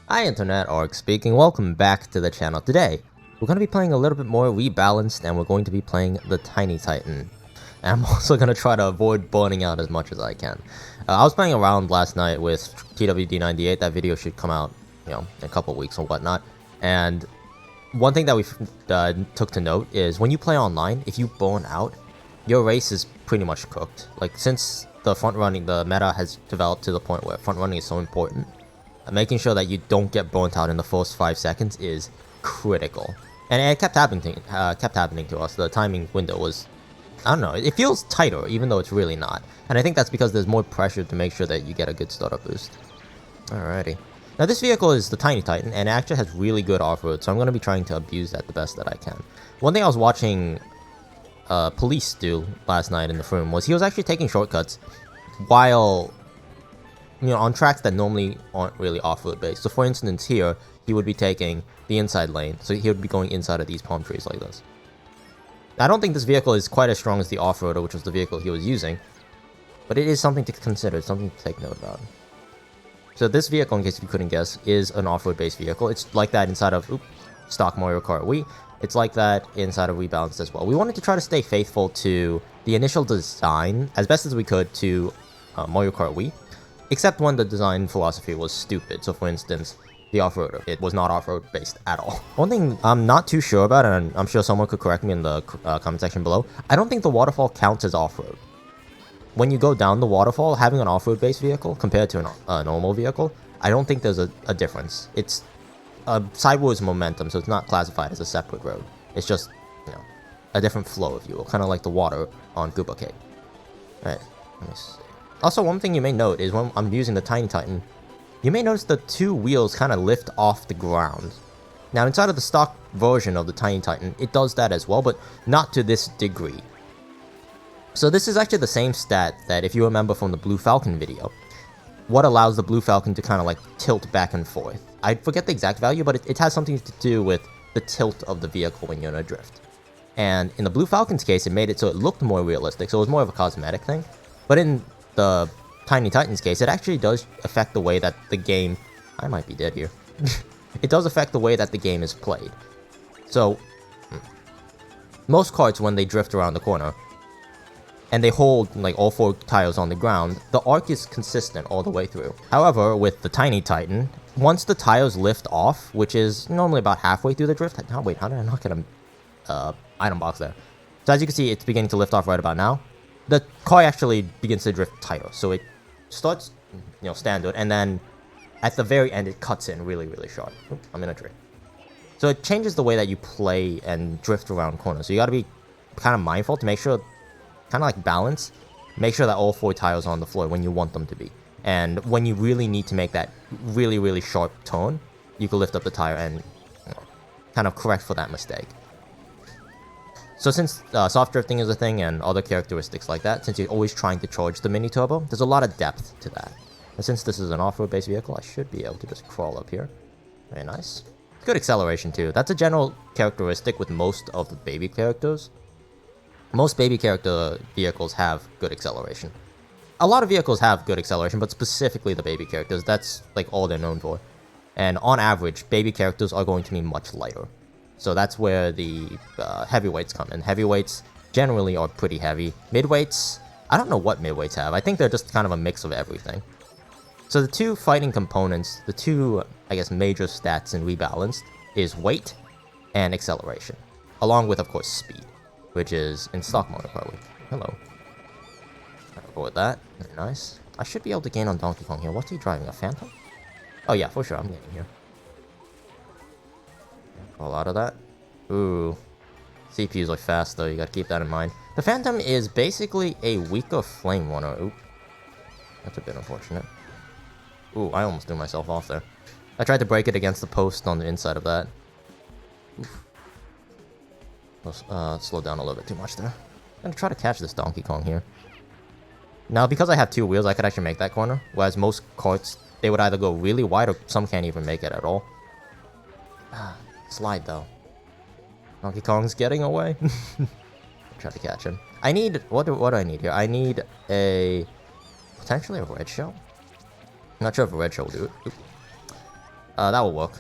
Hi Internet, Ark speaking, welcome back to the channel. Today, we're going to be playing a little bit more Rebalanced, and we're going to be playing the Tiny Titan. And I'm also going to try to avoid burning out as much as I can. I was playing around last night with TWD98, that video should come out, in a couple weeks or whatnot. And one thing that we took to note is when you play online, if you burn out, your race is pretty much cooked. Like, since the meta has developed to the point where front running is so important, making sure that you don't get burnt out in the first 5 seconds is critical. And it kept happening to us. The timing window was, I don't know, it feels tighter, even though it's really not. And I think that's because there's more pressure to make sure that you get a good startup boost. Alrighty. Now this vehicle is the Tiny Titan, and it actually has really good off-road, so I'm going to be trying to abuse that the best that I can. One thing I was watching Police do last night in the room was he was actually taking shortcuts while on tracks that normally aren't really off-road based. So for instance here, he would be taking the inside lane, so he would be going inside of these palm trees like this. I don't think this vehicle is quite as strong as the off-roader, which was the vehicle he was using, but it is something to consider, something to take note about. So this vehicle, in case you couldn't guess, is an off-road based vehicle. It's like that inside of stock Mario Kart Wii. It's like that inside of Rebalanced as well. We wanted to try to stay faithful to the initial design as best as we could to Mario Kart Wii, except when the design philosophy was stupid. So for instance, the off-roader, it was not off-road based at all. One thing I'm not too sure about, and I'm sure someone could correct me in the comment section below, I don't think the waterfall counts as off-road. When you go down the waterfall, having an off-road based vehicle compared to a normal vehicle, I don't think there's a difference. It's a sideways momentum, so it's not classified as a separate road. It's just, a different flow, if you will, kind of like the water on Koopa Cake. Alright, let me see. Also, one thing you may note is when I'm using the Tiny Titan, you may notice the two wheels kind of lift off the ground. Now, inside of the stock version of the Tiny Titan, it does that as well, but not to this degree. So this is actually the same stat that, if you remember from the Blue Falcon video, what allows the Blue Falcon to kind of like tilt back and forth. I forget the exact value, but it has something to do with the tilt of the vehicle when you're in a drift. And in the Blue Falcon's case, it made it so it looked more realistic, so it was more of a cosmetic thing. But in the Tiny Titan's case, it actually does affect the way that the game... I might be dead here. It does affect the way that the game is played. So, most karts, when they drift around the corner, and they hold like all 4 tires on the ground, the arc is consistent all the way through. However, with the Tiny Titan, once the tires lift off, which is normally about halfway through the drift... Oh, wait, how did I not get an item box there? So as you can see, it's beginning to lift off right about now. The car actually begins to drift tighter, so it starts, standard, and then at the very end, it cuts in really, really sharp. Oop, I'm in a tree. So it changes the way that you play and drift around corners. So you gotta be kind of mindful to make sure, kind of like balance, make sure that all 4 tires are on the floor when you want them to be. And when you really need to make that really, really sharp turn, you can lift up the tire and kind of correct for that mistake. So since soft drifting is a thing and other characteristics like that, since you're always trying to charge the mini turbo, there's a lot of depth to that. And since this is an off-road based vehicle, I should be able to just crawl up here. Very nice. Good acceleration too. That's a general characteristic with most of the baby characters. Most baby character vehicles have good acceleration. A lot of vehicles have good acceleration, but specifically the baby characters, that's like all they're known for. And on average, baby characters are going to be much lighter. So that's where the heavyweights come in. Heavyweights generally are pretty heavy. Midweights, I don't know what midweights have. I think they're just kind of a mix of everything. So the two fighting components, the two, I guess, major stats in Rebalanced is weight and acceleration. Along with, of course, speed, which is in stock Mario Kart Wii. Hello. I'll go with that. Very nice. I should be able to gain on Donkey Kong here. What's he driving? A Phantom? Oh yeah, for sure. I'm getting here. Roll out of that. Ooh. CPUs are fast though, you gotta keep that in mind. The Phantom is basically a weaker Flame Runner. Oop. That's a bit unfortunate. Ooh, I almost threw myself off there. I tried to break it against the post on the inside of that. Oof. Slow down a little bit too much there. I'm gonna try to catch this Donkey Kong here. Now, because I have 2 wheels, I could actually make that corner. Whereas most karts, they would either go really wide or some can't even make it at all. Slide though. Donkey Kong's getting away. Try to catch him. I need... What do I need here? I need a... potentially a red shell? I'm not sure if a red shell will do it. Oop. That will work.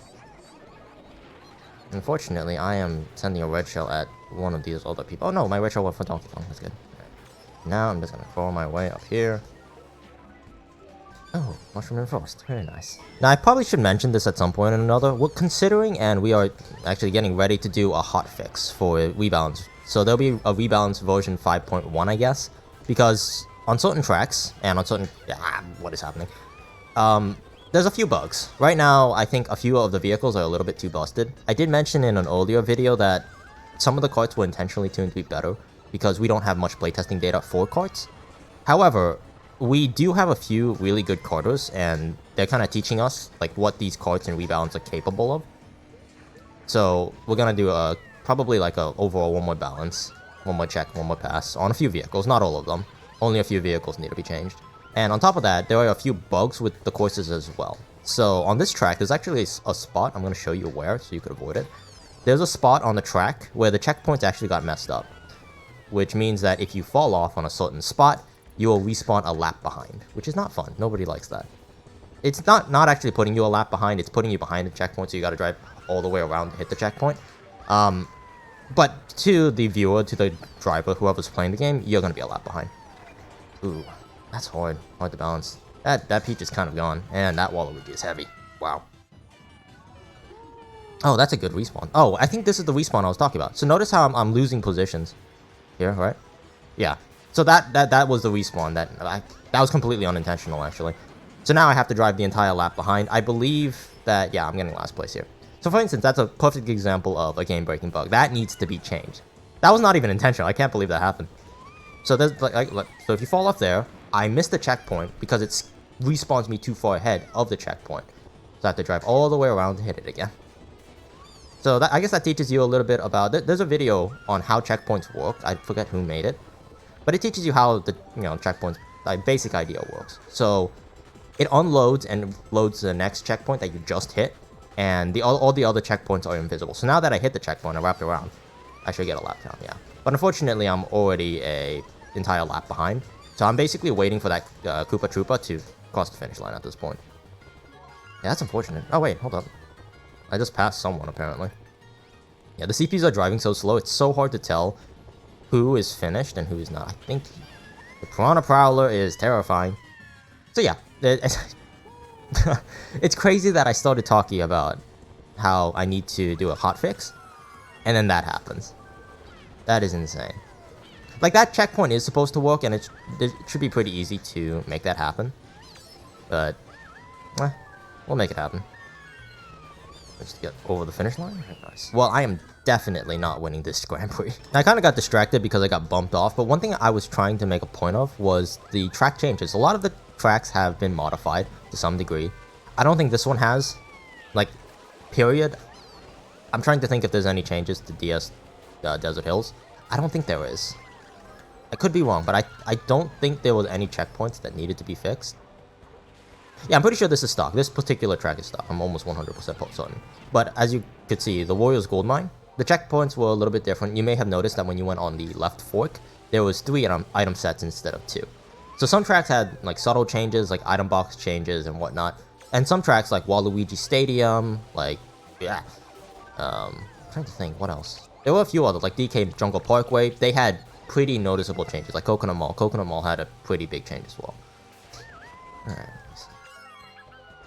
Unfortunately, I am sending a red shell at one of these other people. Oh no, my red shell went for Donkey Kong. That's good. Right. Now I'm just gonna crawl my way up here. Oh, mushroom and frost. Very nice. Now, I probably should mention this at some point or another. We're considering, and we are actually getting ready to do a hotfix for Rebalance. So there'll be a Rebalance version 5.1, I guess. Because on certain tracks, and on certain... what is happening? There's a few bugs. Right now, I think a few of the vehicles are a little bit too busted. I did mention in an earlier video that some of the carts were intentionally tuned to be better because we don't have much playtesting data for carts. However, we do have a few really good carters, and they're kind of teaching us like what these carts and Rebalance are capable of. So we're gonna do probably like a overall one more balance, one more check, one more pass on a few vehicles, not all of them. Only a few vehicles need to be changed. And on top of that, there are a few bugs with the courses as well. So on this track, there's actually a spot. I'm going to show you where so you could avoid it. There's a spot on the track where the checkpoints actually got messed up, which means that if you fall off on a certain spot, you will respawn a lap behind, which is not fun. Nobody likes that. It's not actually putting you a lap behind, it's putting you behind the checkpoint, so you got to drive all the way around to hit the checkpoint. But to the viewer, to the driver, whoever's playing the game, you're going to be a lap behind. Ooh. That's hard to balance. That peach is kind of gone, and that Waluigi is heavy. Wow. Oh, that's a good respawn. Oh, I think this is the respawn I was talking about. So notice how I'm losing positions here, right? Yeah. So that was the respawn. That was completely unintentional, actually. So now I have to drive the entire lap behind. I believe that, yeah, I'm getting last place here. So for instance, that's a perfect example of a game-breaking bug. That needs to be changed. That was not even intentional. I can't believe that happened. So there's so if you fall off there, I missed the checkpoint because it respawns me too far ahead of the checkpoint. So I have to drive all the way around to hit it again. So I guess that teaches you a little bit about... There's a video on how checkpoints work. I forget who made it. But it teaches you how the checkpoints, like basic idea works. So it unloads and loads the next checkpoint that you just hit. And all the other checkpoints are invisible. So now that I hit the checkpoint, I wrapped around. I should get a lap down, yeah. But unfortunately, I'm already an entire lap behind. So I'm basically waiting for that Koopa Troopa to cross the finish line at this point. Yeah, that's unfortunate. Oh wait, hold up. I just passed someone, apparently. Yeah, the CPs are driving so slow, it's so hard to tell who is finished and who is not. I think the Piranha Prowler is terrifying. So yeah, it's crazy that I started talking about how I need to do a hotfix, and then that happens. That is insane. Like, that checkpoint is supposed to work, and it should be pretty easy to make that happen. But, we'll make it happen. Let's get over the finish line. Nice. Well, I am definitely not winning this Grand Prix. I kind of got distracted because I got bumped off, but one thing I was trying to make a point of was the track changes. A lot of the tracks have been modified to some degree. I don't think this one has. Like, period. I'm trying to think if there's any changes to DS Desert Hills. I don't think there is. I could be wrong, but I don't think there was any checkpoints that needed to be fixed. Yeah, I'm pretty sure this is stock. This particular track is stock. I'm almost 100% certain. But as you could see, the Warriors Gold Mine, the checkpoints were a little bit different. You may have noticed that when you went on the left fork, there was 3 item sets instead of 2. So some tracks had like subtle changes, like item box changes and whatnot. And some tracks like Waluigi Stadium, like, yeah. I'm trying to think, what else? There were a few others, like DK Jungle Parkway. They had pretty noticeable changes, like Coconut Mall. Coconut Mall had a pretty big change as well. Alright.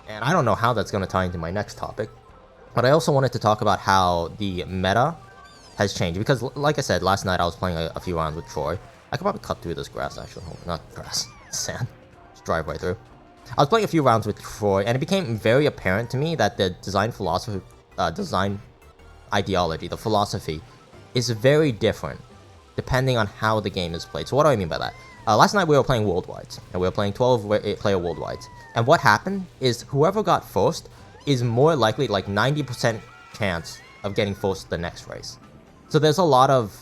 And I don't know how that's going to tie into my next topic, but I also wanted to talk about how the meta has changed. Because, like I said, last night I was playing a few rounds with Troy. I could probably cut through this grass, actually. Not grass, sand. Just drive right through. I was playing a few rounds with Troy, and it became very apparent to me that the design philosophy, design ideology, the philosophy, is very different depending on how the game is played. So what do I mean by that? Last night we were playing Worldwides, and we were playing 12-player Worldwides. And what happened is whoever got first is more likely, like 90% chance of getting first the next race. So there's a lot of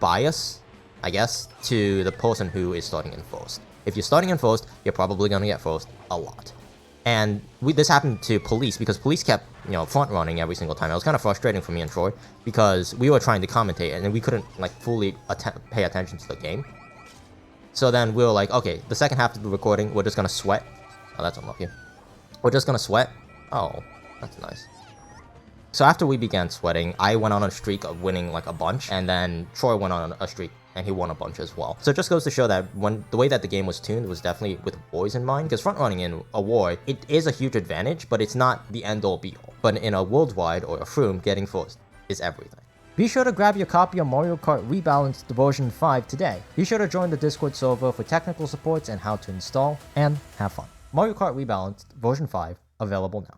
bias, I guess, to the person who is starting in first. If you're starting in first, you're probably going to get first a lot. And this happened to Police, because Police kept, front running every single time. It was kind of frustrating for me and Troy, because we were trying to commentate, and we couldn't, like, fully pay attention to the game. So then we were like, okay, the second half of the recording, we're just gonna sweat. Oh, that's unlucky. We're just gonna sweat. Oh, That's nice. So after we began sweating, I went on a streak of winning like a bunch, and then Troy went on a streak and he won a bunch as well. So it just goes to show that the way that the game was tuned was definitely with wars in mind, because front running in a war, it is a huge advantage, but it's not the end all be all. But in a worldwide or a Froome, getting first is everything. Be sure to grab your copy of Mario Kart Rebalanced version 5 today. Be sure to join the Discord server for technical supports and how to install, and have fun. Mario Kart Rebalanced version 5 available now.